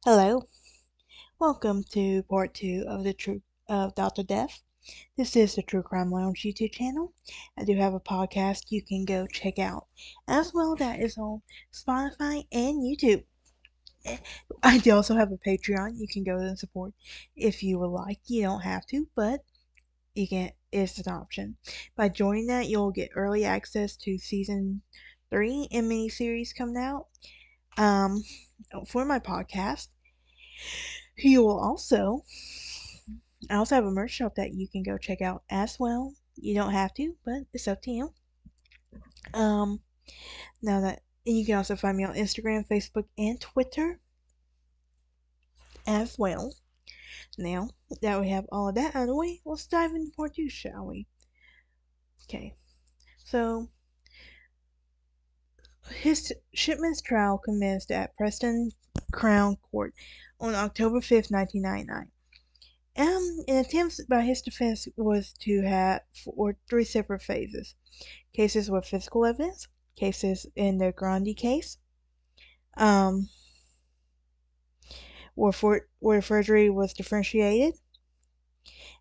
Hello, welcome to part two of the True of Dr. Death. This is the True Crime Lounge YouTube channel. I do have a podcast you can go check out, as well that is on Spotify and YouTube. I do also have a Patreon you can go and support if you would like. You don't have to, but you can. It's an option. By joining that, you'll get early access to season 3 and mini series coming out. For my podcast. You will also, I also have a merch shop that you can go check out as well. You don't have to, but it's up to you. Um, now that and you can also find me on Instagram, Facebook, and Twitter as well. Now that we have all of that out of the way, let's dive into part two, shall we? Okay, so Shipman's trial commenced at Preston Crown Court on October 5th, 1999. An attempt by his defense was to have for 3 separate phases: cases with physical evidence, cases in the Grundy case, um, where forgery was differentiated,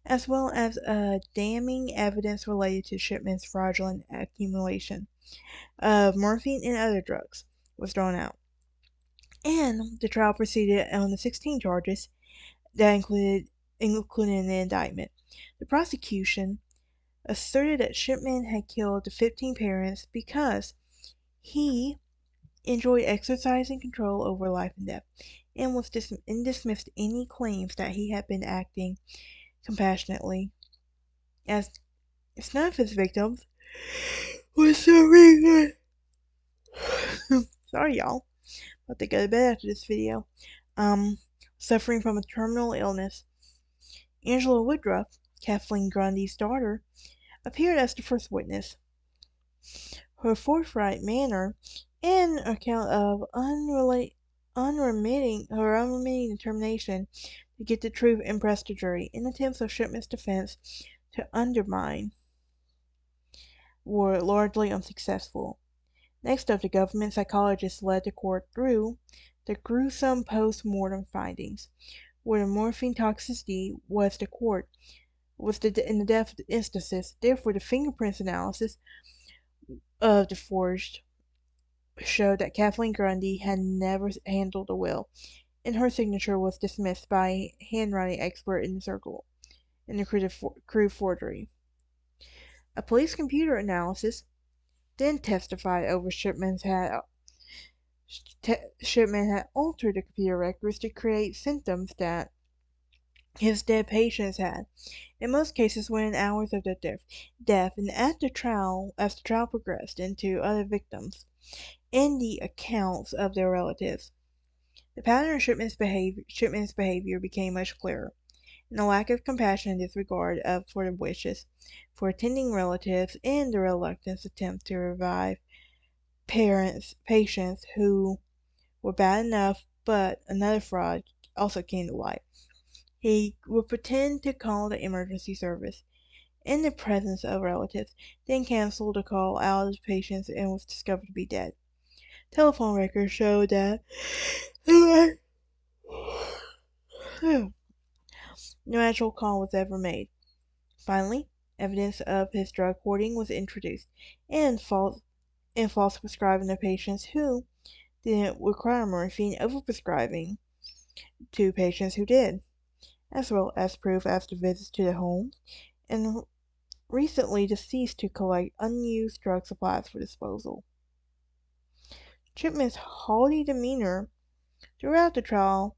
as well as damning evidence related to Shipman's fraudulent accumulation of morphine and other drugs was thrown out. And the trial proceeded on the 16 charges that included in the indictment. The prosecution asserted that Shipman had killed the 15 parents because he enjoyed exercising control over life and death, and dismissed any claims that he had been acting compassionately, as none of his victims were suffering. Sorry, y'all. I'll have to go to bed after this video. Suffering from a terminal illness. Angela Woodruff, Kathleen Grundy's daughter, appeared as the first witness. Her forthright manner and account of unremitting determination to get the truth impressed the jury, and attempts of Shipman's defense to undermine were largely unsuccessful. Next up, the government psychologist led the court through the gruesome post-mortem findings, where the morphine toxicity was in the death instances. Therefore, the fingerprints analysis of the forged showed that Kathleen Grundy had never handled a will, and her signature was dismissed by a handwriting expert in the crude forgery. A police computer analysis then testified over Shipman had altered the computer records to create symptoms that his dead patients had, in most cases within hours of their death, and as the trial progressed into other victims and the accounts of their relatives, the pattern of Shipman's behavior became much clearer, and the lack of compassion and disregard for the wishes for attending relatives and the reluctant attempt to revive patients who were bad enough, but another fraud also came to light. He would pretend to call the emergency service in the presence of relatives, then cancel the call out of the patients and was discovered to be dead. Telephone records showed that no actual call was ever made. Finally, evidence of his drug hoarding was introduced, and false prescribing to patients who didn't require morphine, overprescribing to patients who did, as well as proof as to visits to the home, and recently deceased to collect unused drug supplies for disposal. Shipman's haughty demeanor throughout the trial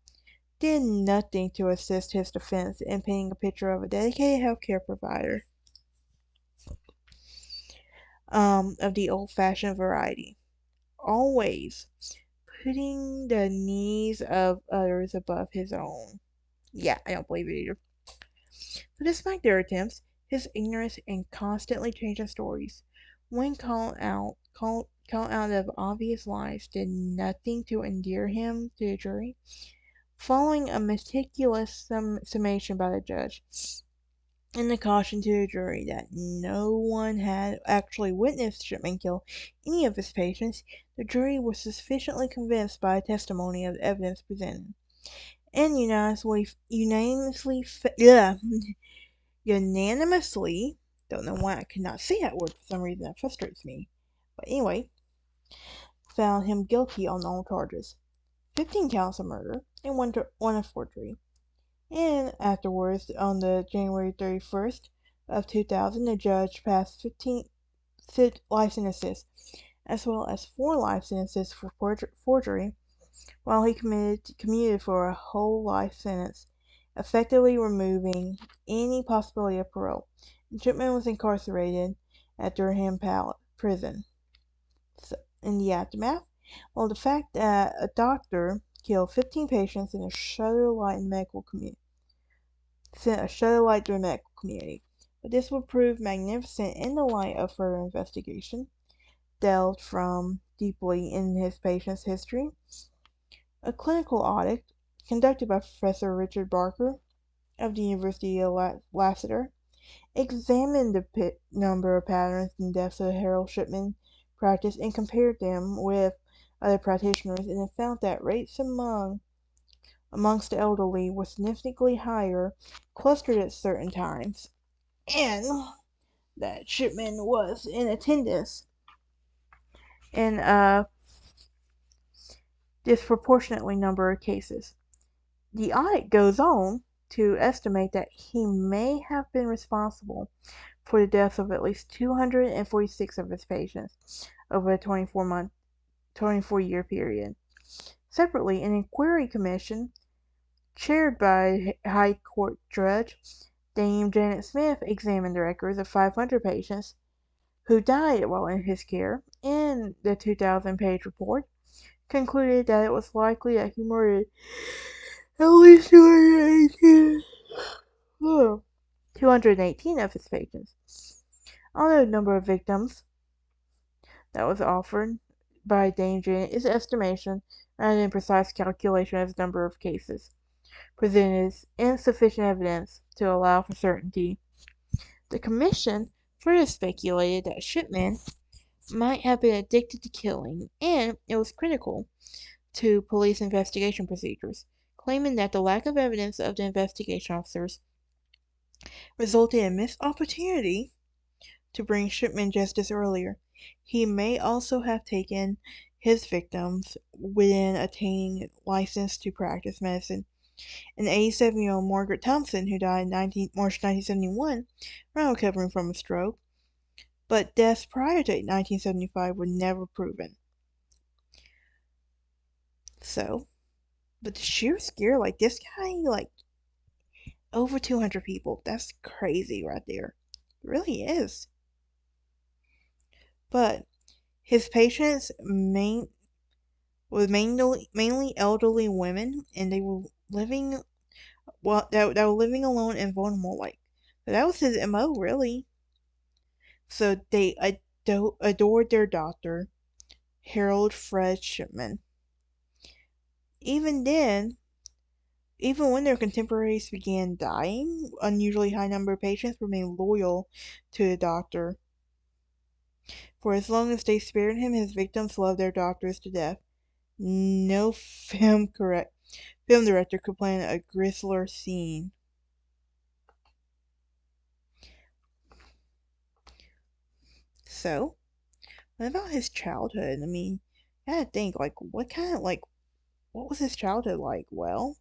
did nothing to assist his defense in painting a picture of a dedicated healthcare provider of the old-fashioned variety, always putting the needs of others above his own. Yeah, I don't believe it either. But despite their attempts, his ignorance and constantly changing stories, when called out of obvious lies, did nothing to endear him to the jury. Following a meticulous summation by the judge, and the caution to the jury that no one had actually witnessed Shipman kill any of his patients, the jury was sufficiently convinced by the testimony of the evidence presented, and unanimously, don't know why I could not say that word for some reason, that frustrates me, but anyway, found him guilty on all charges, 15 counts of murder and one of forgery. And afterwards, on the January 31st of 2000, the judge passed 15 life sentences, as well as 4 life sentences for forgery, while he commuted for a whole life sentence, effectively removing any possibility of parole. Shipman was incarcerated at Durham Prison. So, in the aftermath, well, the fact that a doctor killed 15 patients in a sent a shudder light through the medical community. But this would prove magnificent in the light of further investigation, delved from deeply in his patient's history. A clinical audit conducted by Professor Richard Barker of the University of Lassiter examined the number of patterns and deaths of Harold Shipman practice and compared them with other practitioners, and it found that rates amongst the elderly were significantly higher, clustered at certain times, and that Shipman was in attendance in a disproportionately number of cases. The audit goes on to estimate that he may have been responsible for the deaths of at least 246 of his patients over a 24-year period. Separately, an inquiry commission chaired by High Court Judge Dame Janet Smith examined the records of 500 patients who died while in his care, and the 2,000-page report concluded that it was likely that he murdered at least 218 of his patients. Although the number of victims that was offered by Dame Janet is estimation rather than precise calculation as the number of cases presented is insufficient evidence to allow for certainty. The commission further speculated that Shipman might have been addicted to killing, and it was critical to police investigation procedures, claiming that the lack of evidence of the investigation officers resulted in missed opportunity to bring Shipman justice earlier. He may also have taken his victims within attaining license to practice medicine. An 87-year-old Margaret Thompson, who died in March 1971 while recovering from a stroke, but deaths prior to 1975 were never proven. So, but the sheer scare, like this guy, like over 200 people, that's crazy right there. It really is. But his patients were mainly elderly women, and they were living that were living alone and vulnerable. Like that was his MO, really. So they adored their doctor, Harold Fred Shipman. Even then, even when their contemporaries began dying, unusually high number of patients remained loyal to the doctor. For as long as they spared him, his victims loved their doctors to death. No film director could plan a grislier scene. So, what about his childhood? I mean, I gotta think, like, what was his childhood like? Well,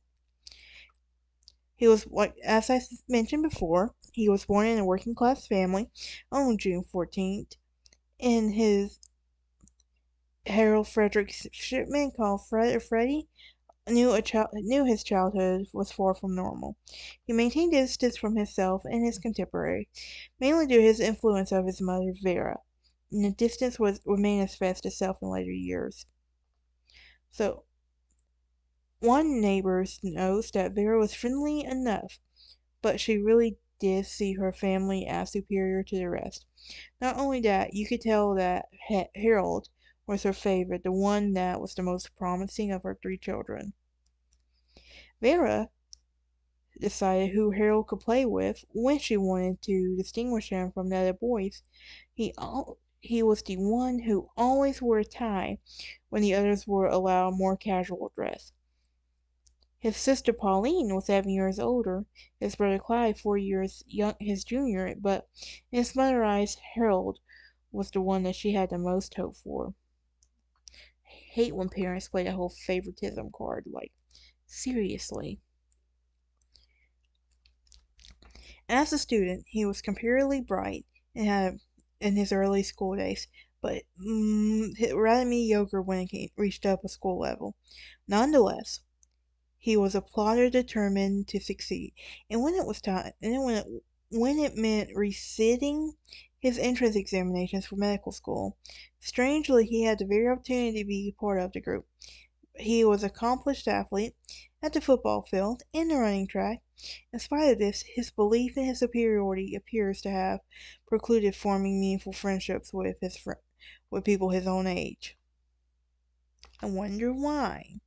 he was, like, as I mentioned before, he was born in a working class family on June 14th, and his Harold Frederick Shipman, called Freddie, knew his childhood was far from normal. He maintained distance from himself and his contemporary, mainly due to his influence of his mother Vera, and the distance would manifest itself in later years. So, one neighbor knows that Vera was friendly enough, but she really did see her family as superior to the rest. Not only that, you could tell that Harold was her favorite, the one that was the most promising of her 3 children. Vera decided who Harold could play with when she wanted to distinguish him from the other boys. He was the one who always wore a tie when the others were allowed more casual dress. His sister Pauline was 7 years older, his brother Clyde 4 years his junior, but in his mother's eyes, Harold was the one that she had the most hope for. I hate when parents play the whole favoritism card, like, seriously. As a student, he was comparatively bright and had in his early school days, but rather mediocre when it reached up a school level. Nonetheless, he was a plodder determined to succeed, and when it was time, and when it meant resitting his entrance examinations for medical school, strangely he had the very opportunity to be part of the group. He was an accomplished athlete at the football field and the running track. In spite of this, his belief in his superiority appears to have precluded forming meaningful friendships with people his own age. I wonder why.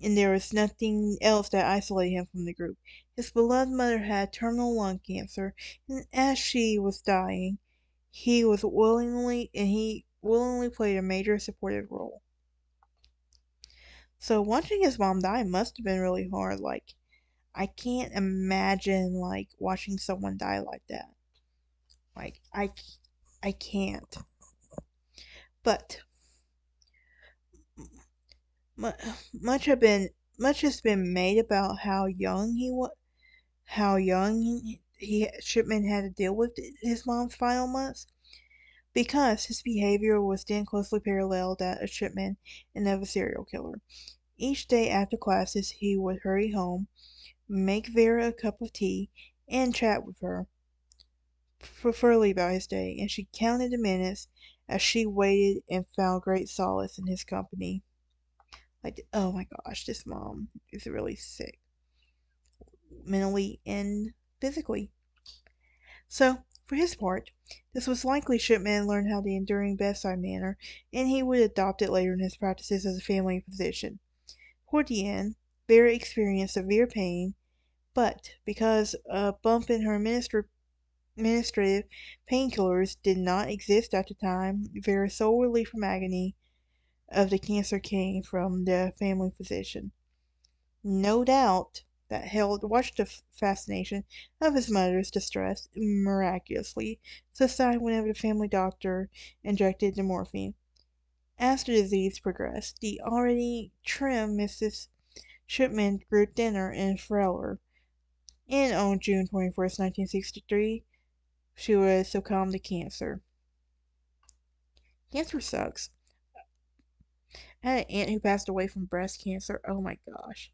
And there was nothing else that isolated him from the group. His beloved mother had terminal lung cancer, and as she was dying, he willingly played a major supportive role. So watching his mom die must have been really hard. Like, I can't imagine like watching someone die like that. Like, I can't. But much have been much has been made about how young he Shipman had to deal with his mom's final months, because his behavior was then closely paralleled that of Shipman and of a serial killer. Each day after classes, he would hurry home, make Vera a cup of tea, and chat with her preferably about his day, and she counted the minutes as she waited and found great solace in his company. Like, oh my gosh, this mom is really sick, mentally and physically. So, for his part, this was likely Shipman learned how the enduring bedside manner, and he would adopt it later in his practices as a family physician. Toward the end, Vera experienced severe pain, but because a bump in her administrative painkillers did not exist at the time, Vera's sole relief from agony of the cancer came from the family physician. No doubt that Harold watched the fascination of his mother's distress miraculously subside whenever the family doctor injected the morphine. As the disease progressed, the already trim Mrs. Shipman grew thinner and frailer, and on June 21st, 1963, she would succumb to cancer. Cancer sucks. I had an aunt who passed away from breast cancer. Oh my gosh.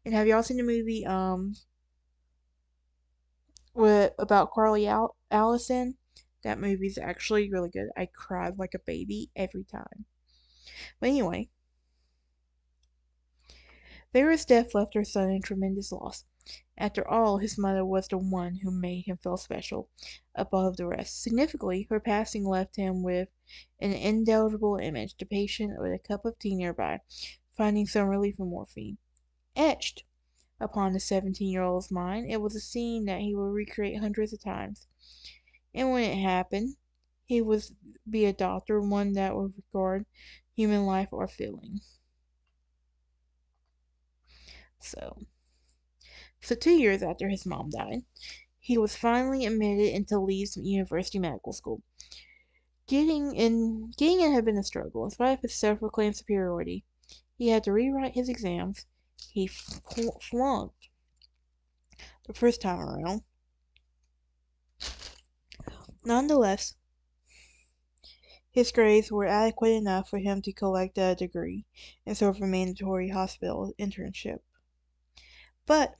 And have y'all seen the movie about Carly Allison? That movie's actually really good. I cried like a baby every time. But anyway, Vera's death left her son in tremendous loss. After all, his mother was the one who made him feel special above the rest. Significantly, her passing left him with an indelible image, the patient with a cup of tea nearby, finding some relief in morphine. Etched upon the 17-year-old's mind, it was a scene that he would recreate hundreds of times. And when it happened, he would be a doctor, one that would regard human life or feeling. So 2 years after his mom died, he was finally admitted into Leeds University Medical School. Getting in had been a struggle. In spite of his self-proclaimed superiority, he had to rewrite his exams. He flunked the first time around. Nonetheless, his grades were adequate enough for him to collect a degree and serve a mandatory hospital internship. But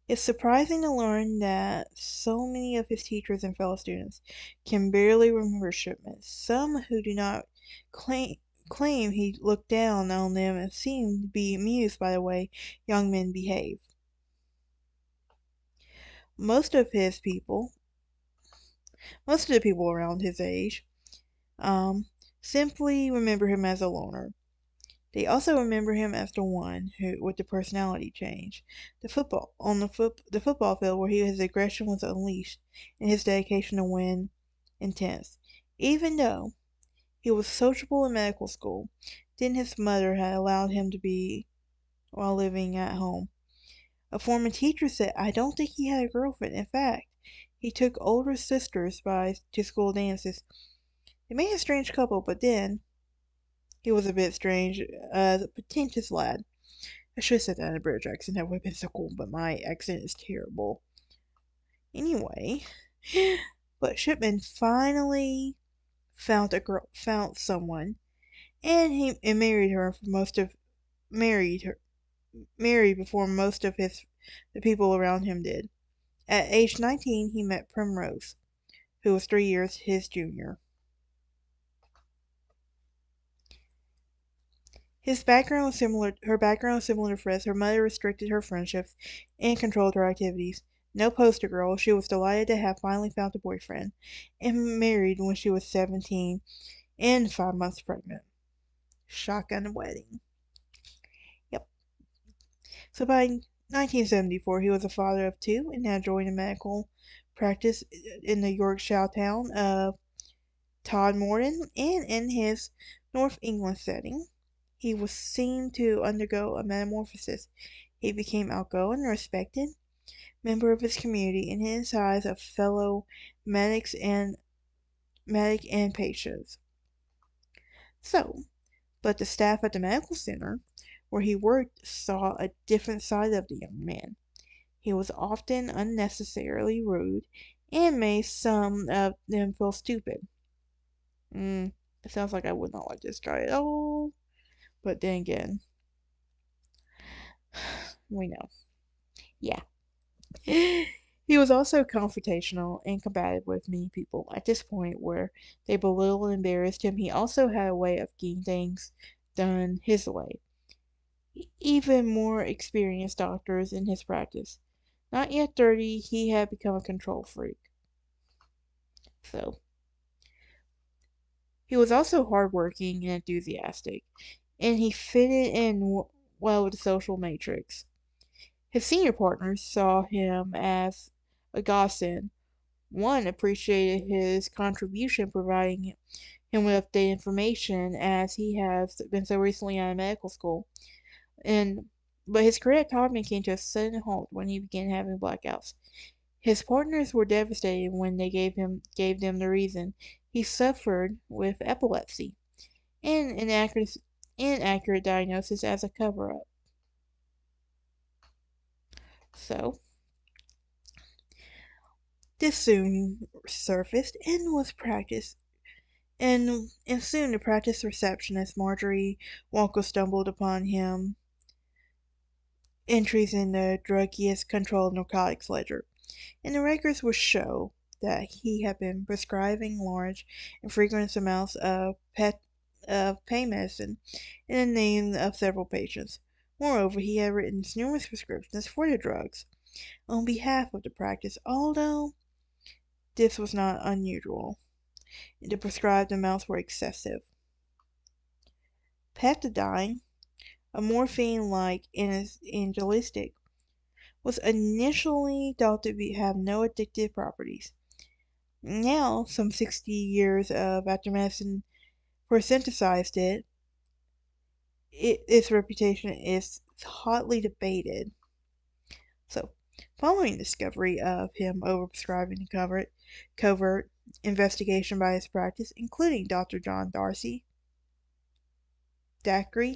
it's surprising to learn that so many of his teachers and fellow students can barely remember Shipman. Some who do not claim he looked down on them and seemed to be amused by the way young men behave. Most of the people around his age, simply remember him as a loner. They also remember him as the one who, with the personality change, the football field where his aggression was unleashed and his dedication to win intense. Even though he was sociable in medical school, then his mother had allowed him to be while living at home. A former teacher said, "I don't think he had a girlfriend. In fact, he took older sisters to school dances. They made a strange couple, but then he was a bit strange, a pretentious lad." I should have said that in a British accent. That would have been so cool, but my accent is terrible. Anyway, but Shipman finally found someone, and married her for most of married her married before most of the people around him did. At age 19, he met Primrose, who was 3 years his junior. Her background was similar to Fred's. Her mother restricted her friendships and controlled her activities. No poster girl, she was delighted to have finally found a boyfriend, and married when she was 17 and 5 months pregnant. Shotgun wedding. Yep. So by 1974, he was a father of two and had joined a medical practice in the Yorkshire town of Todmorden, and in his North England setting, he was seen to undergo a metamorphosis. He became outgoing and respected member of his community in his eyes of fellow medic and patients. So, but the staff at the medical center where he worked saw a different side of the young man. He was often unnecessarily rude and made some of them feel stupid. It sounds like I would not like this guy at all. But then again, we know. Yeah. He was also confrontational and combative with many people. At this point, where they belittled and embarrassed him, he also had a way of getting things done his way. Even more experienced doctors in his practice. Not yet 30, he had become a control freak. So, he was also hardworking and enthusiastic, and he fitted in well with the social matrix. His senior partners saw him as a godsend. One appreciated his contribution, providing him with updated information as he has been so recently out of medical school. But his career at Todman came to a sudden halt when he began having blackouts. His partners were devastated when they gave them the reason. He suffered with epilepsy, and inaccurate diagnosis as a cover-up. So, this soon surfaced and was practiced. And soon the practice receptionist, Marjorie Walker, stumbled upon him entries in the drug use controlled narcotics ledger, and the records would show that he had been prescribing large and frequent amounts of pain medicine in the name of several patients. Moreover, he had written numerous prescriptions for the drugs on behalf of the practice, although this was not unusual. The prescribed amounts were excessive. Pethidine, a morphine-like analgesic, was initially thought to have no addictive properties. Now, some 60 years after medicine first synthesized its reputation is hotly debated. So, following the discovery of him overprescribing and covert investigation by his practice, including Dr. John Dacre,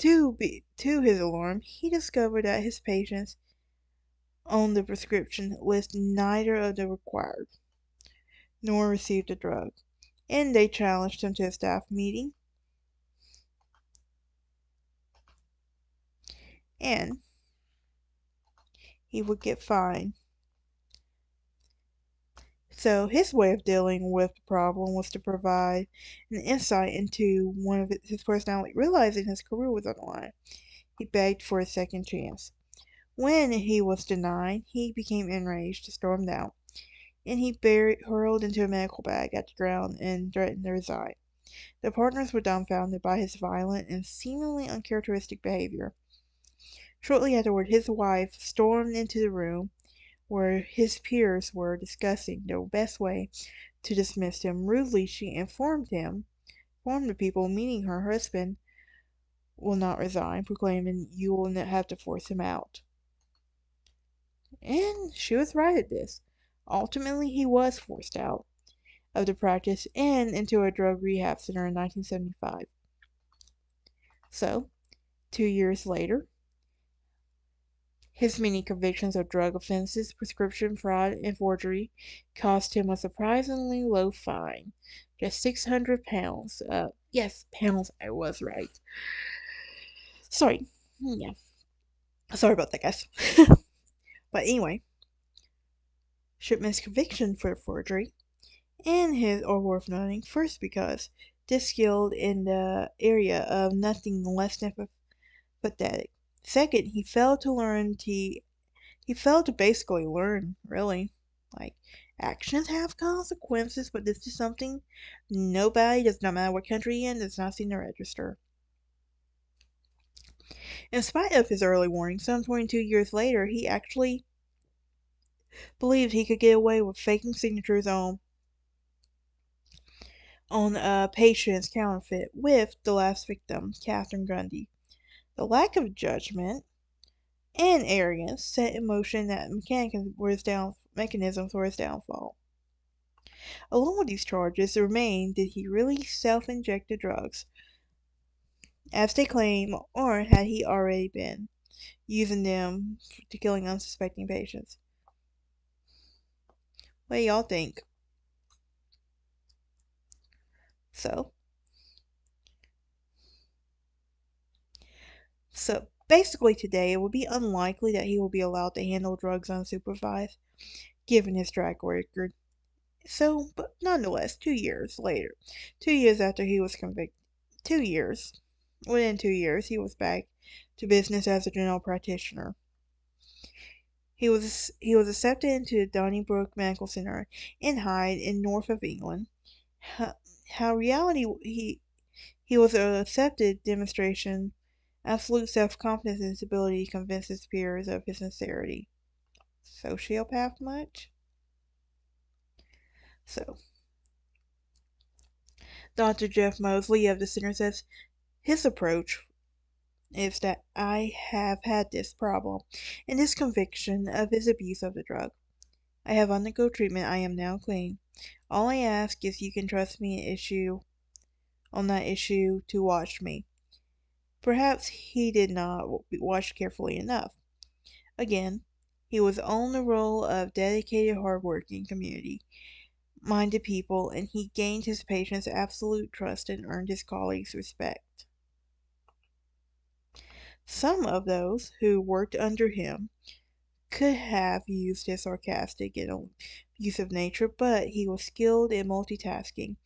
to his alarm, he discovered that his patients on the prescription list neither of the required nor received the drug, and they challenged him to a staff meeting, and he would get fined. So his way of dealing with the problem was to provide an insight into one of his personality. Realizing his career was on the line, he begged for a second chance. When he was denied, he became enraged, stormed out, and he hurled into a medical bag at the ground and threatened to resign. The partners were dumbfounded by his violent and seemingly uncharacteristic behavior. Shortly afterward, his wife stormed into the room where his peers were discussing the best way to dismiss him. Rudely, she informed the people, meaning her husband will not resign, proclaiming, "You will have to force him out." And she was right at this. Ultimately, he was forced out of the practice and into a drug rehab center in 1975. So, 2 years later, his many convictions of drug offenses, prescription fraud, and forgery cost him a surprisingly low fine. Just 600 pounds. Yes, pounds, I was right. Sorry. Yeah. Sorry about that, guys. But anyway, Shipman's conviction for forgery and his are worth noting. First, because this skilled in the area of nothing less than pathetic. Second, he failed to basically learn, really. Like, actions have consequences, but this is something nobody, does not matter what country you're in, does not seem to register. In spite of his early warning, some 22 years later, he actually believed he could get away with faking signatures on a patient's counterfeit with the last victim, Catherine Grundy. The lack of judgment and arrogance set in motion that mechanisms for his downfall. Along with these charges remain, did he really self-inject the drugs, as they claim, or had he already been using them to killing unsuspecting patients? What do y'all think? So, basically today it would be unlikely that he will be allowed to handle drugs unsupervised, given his track record. So, but nonetheless, 2 years later, 2 years after he was convicted, 2 years, within 2 years, he was back to business as a general practitioner. He was accepted into the Donnybrook Medical Center in Hyde, in north of England. How reality he was an accepted demonstration, absolute self-confidence and his ability to convince his peers of his sincerity. Sociopath much? So, Dr. Jeff Mosley of the center says his approach is that I have had this problem and this conviction of his abuse of the drug. I have undergone treatment. I am now clean. All I ask is you can trust me on that issue to watch me. Perhaps he did not watch carefully enough. Again, he was on the role of dedicated, hard-working, community-minded people, and he gained his patients' absolute trust and earned his colleagues' respect. Some of those who worked under him could have used his sarcastic and abusive nature, but he was skilled in multitasking,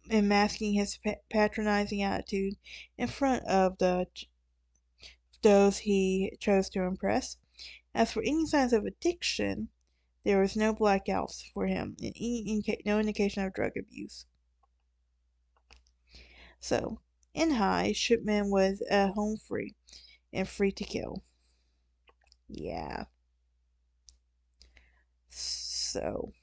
in masking his patronizing attitude in front of those he chose to impress. As for any signs of addiction, there was no blackouts for him, and no indication of drug abuse. So, in high, Shipman was home free and free to kill. Yeah. So,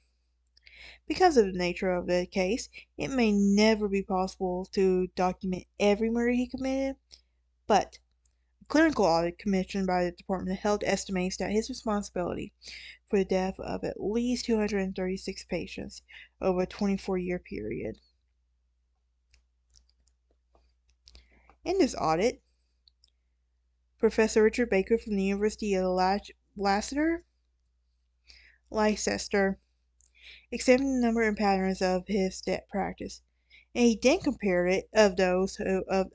because of the nature of the case, it may never be possible to document every murder he committed, but a clinical audit commissioned by the Department of Health estimates that his responsibility for the death of at least 236 patients over a 24-year period. In this audit, Professor Richard Baker from the University of Leicester examined the number and patterns of his debt practice, and he then compared it of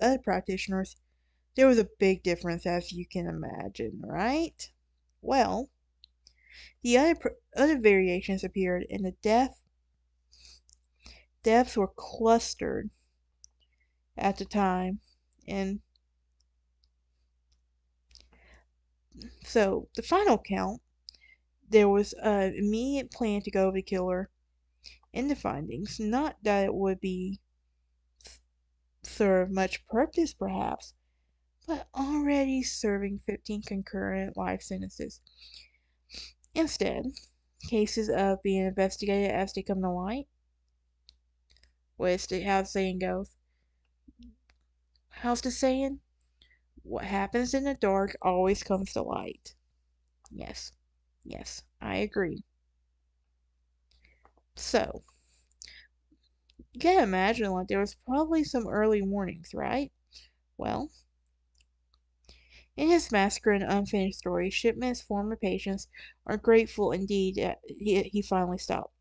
other practitioners. There was a big difference, as you can imagine, right? Well, the other variations appeared, and the deaths were clustered at the time, and so the final count, there was an immediate plan to go of the killer in the findings. Not that it would be serve much purpose, perhaps, but already serving 15 concurrent life sentences. Instead, cases of being investigated as they come to light. How the saying goes? How's the saying? What happens in the dark always comes to light. Yes, yes, I agree. So, you gotta imagine, like, there was probably some early warnings, right? Well, in his massacre and unfinished story, Shipman's former patients are grateful indeed that he finally stopped.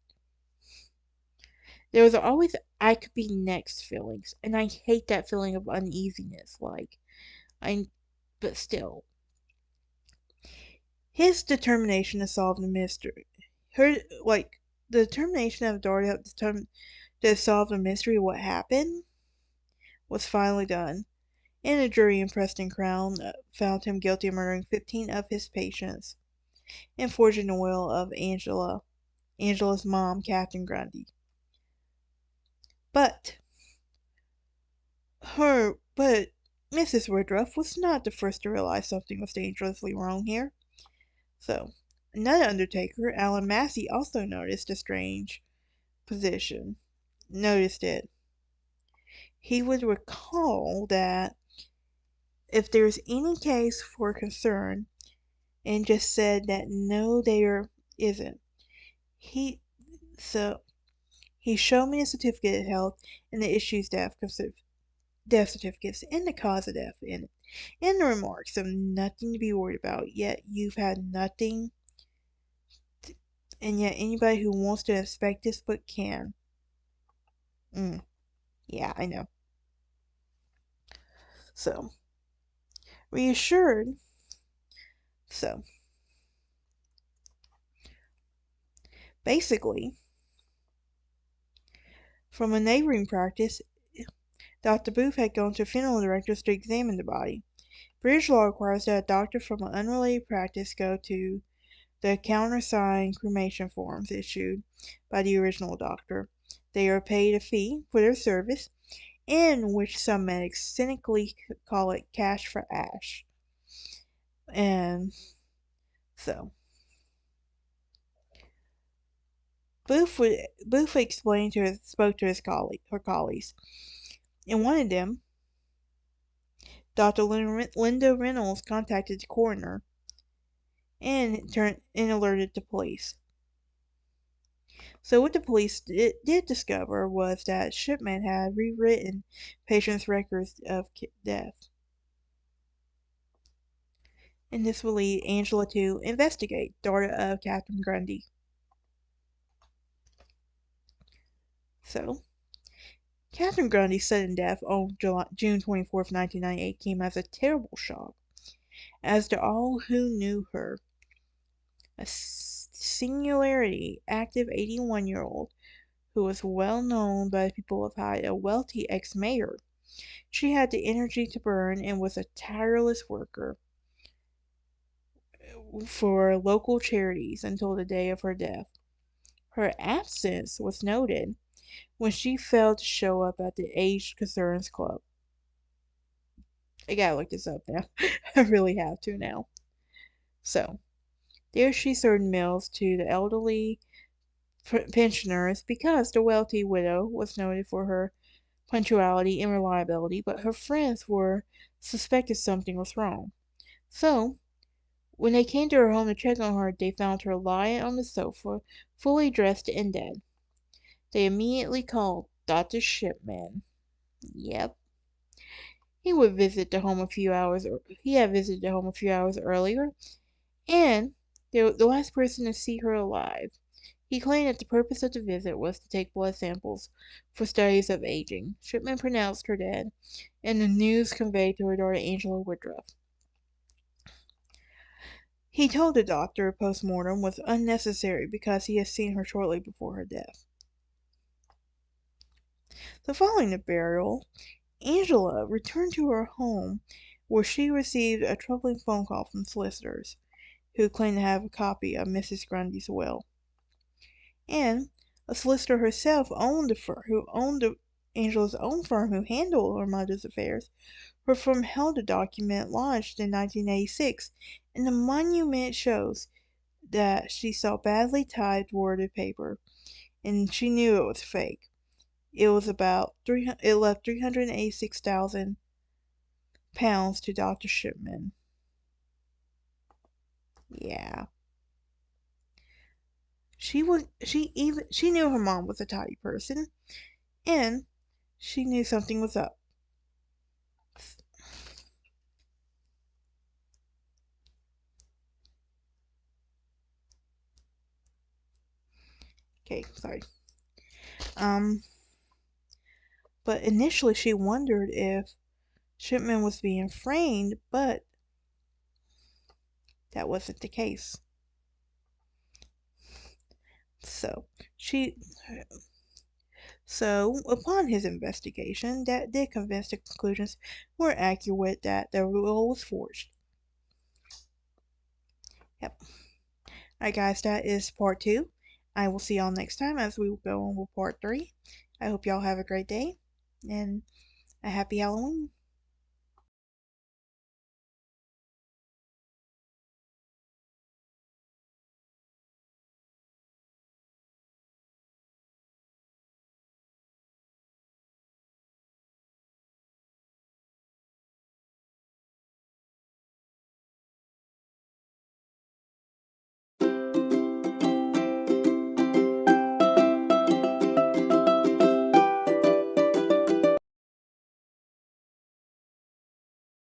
There was always I could be next feelings, and I hate that feeling of uneasiness. I, but still, his determination to solve the mystery, the determination of Dory to solve the mystery of what happened was finally done, and a jury in Preston Crown found him guilty of murdering 15 of his patients and forging the will of Angela's mom, Catherine Grundy. But but Mrs. Woodruff was not the first to realize something was dangerously wrong here. So, another undertaker, Alan Massey, also noticed a strange position. Noticed it. He would recall that if there's any case for concern, and just said that no, there isn't. He so he showed me the certificate of health and the issues death certificates and the cause of death in it. And the remarks of nothing to be worried about, yet you've had nothing, and yet anybody who wants to inspect this book can. Yeah, I know. So, reassured, so, basically, from a neighboring practice, Dr. Booth had gone to funeral directors to examine the body. British law requires that a doctor from an unrelated practice go to the countersigned cremation forms issued by the original doctor. They are paid a fee for their service, in which some medics cynically call it cash for ash. And so, Booth spoke to her colleagues, and one of them, Dr. Linda Reynolds, contacted the coroner and alerted the police. So what the police did discover was that Shipman had rewritten patients' records of death, and this will lead Angela to investigate, daughter of Catherine Grundy. So, Catherine Grundy's sudden death on June 24th, 1998 came as a terrible shock, as to all who knew her. A singularly active 81-year-old who was well known by the people of Hyde, a wealthy ex-mayor. She had the energy to burn and was a tireless worker for local charities until the day of her death. Her absence was noted when she failed to show up at the Aged Concerns Club. I gotta look this up now. I really have to now. So, there she served meals to the elderly pensioners because the wealthy widow was noted for her punctuality and reliability, but her friends were suspected something was wrong. So, when they came to her home to check on her, they found her lying on the sofa, fully dressed and dead. They immediately called Dr. Shipman. Yep. He would visit the home a few hours. He had visited the home a few hours earlier, and the last person to see her alive. He claimed that the purpose of the visit was to take blood samples for studies of aging. Shipman pronounced her dead, and the news conveyed to her daughter Angela Woodruff. He told the doctor a post-mortem was unnecessary because he had seen her shortly before her death. So following the burial, Angela returned to her home where she received a troubling phone call from solicitors who claimed to have a copy of Mrs. Grundy's will. And A solicitor herself owned the firm, who owned Angela's own firm, who handled Armando's affairs. Her firm held a document launched in 1986, and the monument shows that she saw badly typed worded paper, and she knew it was fake. It was about it left £386,000 to Dr. Shipman. Yeah. She knew her mom was a tidy person, and she knew something was up. Okay, sorry. Um, but initially she wondered if Shipman was being framed, but that wasn't the case. So she So, upon his investigation, that did convince the conclusions were accurate that the will was forged. Yep. Alright, guys, that is part 2. I will see y'all next time as we will go on with part 3. I hope y'all have a great day and a happy Halloween.